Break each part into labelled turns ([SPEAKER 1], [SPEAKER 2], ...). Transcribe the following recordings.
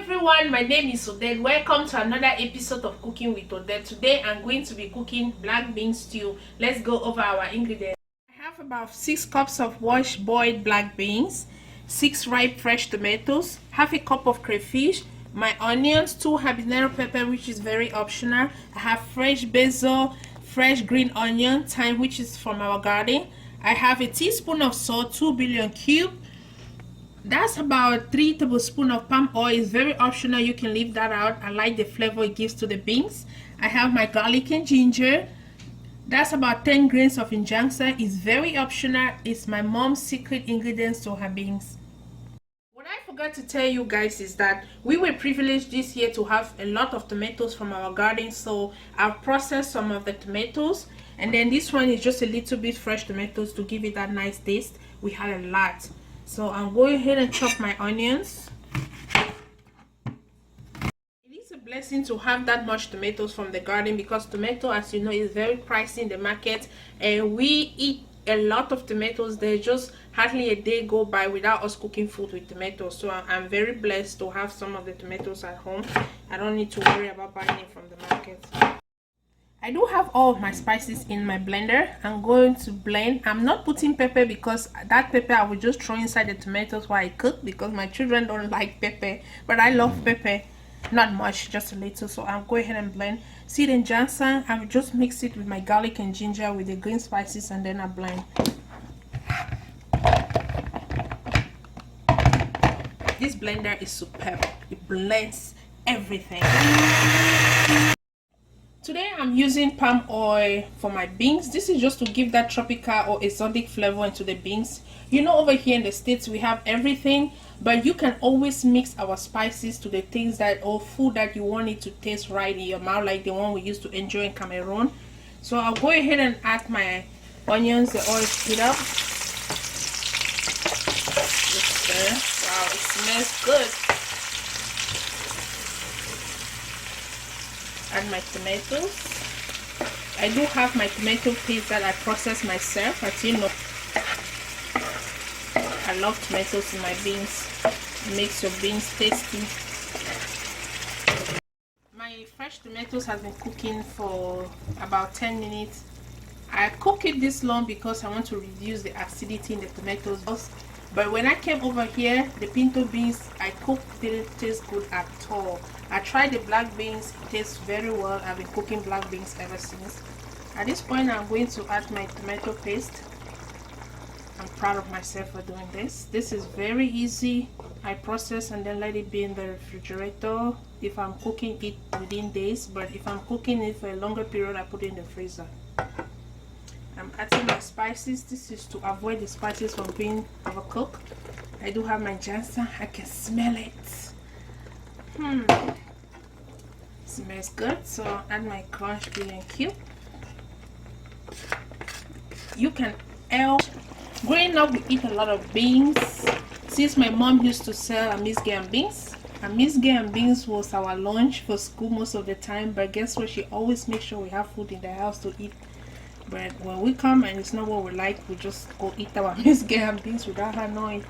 [SPEAKER 1] everyone, my name is Odette. Welcome to another episode of Cooking with Odette. Today I'm going to be cooking black bean stew. Let's go over our ingredients. I have about 6 cups of washed boiled black beans, 6 ripe fresh tomatoes, half a cup of crayfish, my onions, 2 habanero pepper which is very optional. I have fresh basil, fresh green onion, thyme which is from our garden. I have a teaspoon of salt, 2 bouillon cubes. That's about 3 tablespoons of palm oil. Is very optional, you can leave that out. I like the flavor it gives to the beans. I have my garlic and ginger. That's about 10 grains of injunction. It's very optional. It's my mom's secret ingredients to her beans. What I forgot to tell you guys is that we were privileged this year to have a lot of tomatoes from our garden, so I've processed some of the tomatoes, and then this one is just a little bit fresh tomatoes to give it that nice taste. We had a lot. So I'm going ahead and chop my onions. It is a blessing to have that much tomatoes from the garden because tomato, as you know, is very pricey in the market, and we eat a lot of tomatoes. There's just hardly a day go by without us cooking food with tomatoes. So I'm very blessed to have some of the tomatoes at home. I don't need to worry about buying it from the market. I do have all of my spices in my blender. I'm going to blend. I'm not putting pepper because that pepper I will just throw inside the tomatoes while I cook because my children don't like pepper, but I love pepper. Not much, just a little. So I'll go ahead and blend. Seed and ginseng, I will just mix it with my garlic and ginger with the green spices, and then I blend. This blender is superb. It blends everything. Today I'm using palm oil for my beans. This is just to give that tropical or exotic flavor into the beans. You know, over here in the States we have everything, but you can always mix our spices to the things that, or food that you want it to taste right in your mouth, like the one we used to enjoy in Cameroon. So I'll go ahead and add my onions. The oil is heat up. Just there. Wow, it smells good. Add my tomatoes. I do have my tomato paste that I process myself, as you know. I love tomatoes in my beans. It makes your beans tasty. My fresh tomatoes has been cooking for about 10 minutes. I cook it this long because I want to reduce the acidity in the tomatoes. But when I came over here, the pinto beans I cooked didn't taste good at all. I tried the black beans, it tastes very well. I've been cooking black beans ever since. At this point, I'm going to add my tomato paste. I'm proud of myself for doing this. This is very easy. I process and then let it be in the refrigerator if I'm cooking it within days, but if I'm cooking it for a longer period, I put it in the freezer. I'm adding my spices. This is to avoid the spices from being overcooked. I do have my ginseng. I can smell it. Smells good. So add my crushed bouillon cube. You can growing up we eat a lot of beans. Since my mom used to sell amisge and beans. Amisge and beans was our lunch for school most of the time, but guess what? She always makes sure we have food in the house to eat. But when we come and it's not what we like, we just go eat our amisge and beans without her knowing.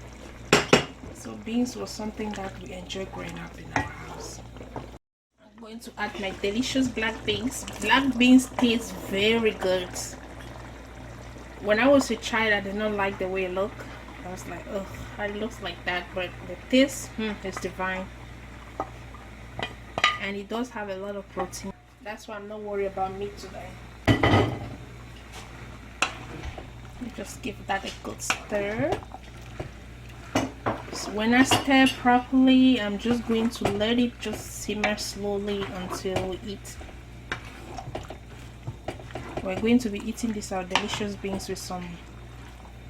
[SPEAKER 1] So beans was something that we enjoyed growing up in our house. I'm going to add my delicious black beans. Black beans taste very good. When I was a child, I did not like the way it looked. I was like, oh, it looks like that, but the taste is divine. And it does have a lot of protein. That's why I'm not worried about meat today. Just give that a good stir. So when I stir properly, I'm just going to let it just simmer slowly until we eat. We're going to be eating these our delicious beans with some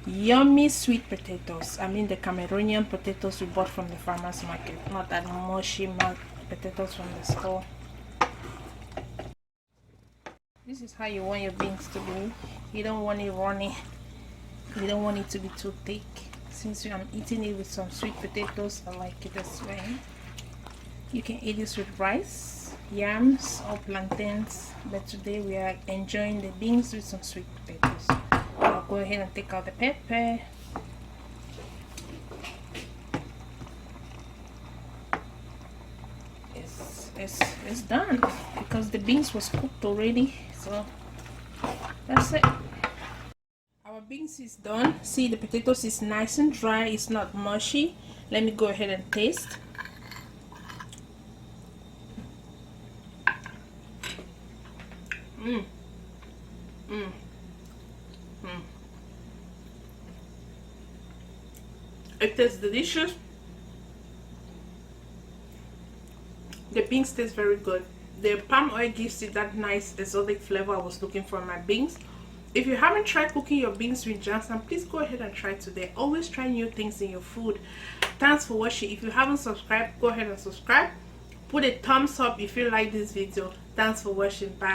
[SPEAKER 1] yummy sweet potatoes. I mean the Cameroonian potatoes we bought from the farmers market, not that mushy potatoes from the store. This is how you want your beans to be. You don't want it runny. You don't want it to be too thick. Since I'm eating it with some sweet potatoes, I like it this way. You can eat this with rice, yams, or plantains, but today we are enjoying the beans with some sweet potatoes. I'll go ahead and take out the pepper. it's done because the beans was cooked already. So that's it. Our beans is done. See, the potatoes is nice and dry. It's not mushy. Let me go ahead and taste. It tastes delicious. The beans taste very good. The palm oil gives it that nice exotic flavor I was looking for in my beans. If you haven't tried cooking your beans with Johnson, please go ahead and try today. Always try new things in your food. Thanks for watching. If you haven't subscribed, go ahead and subscribe. Put a thumbs up if you like this video. Thanks for watching. Bye.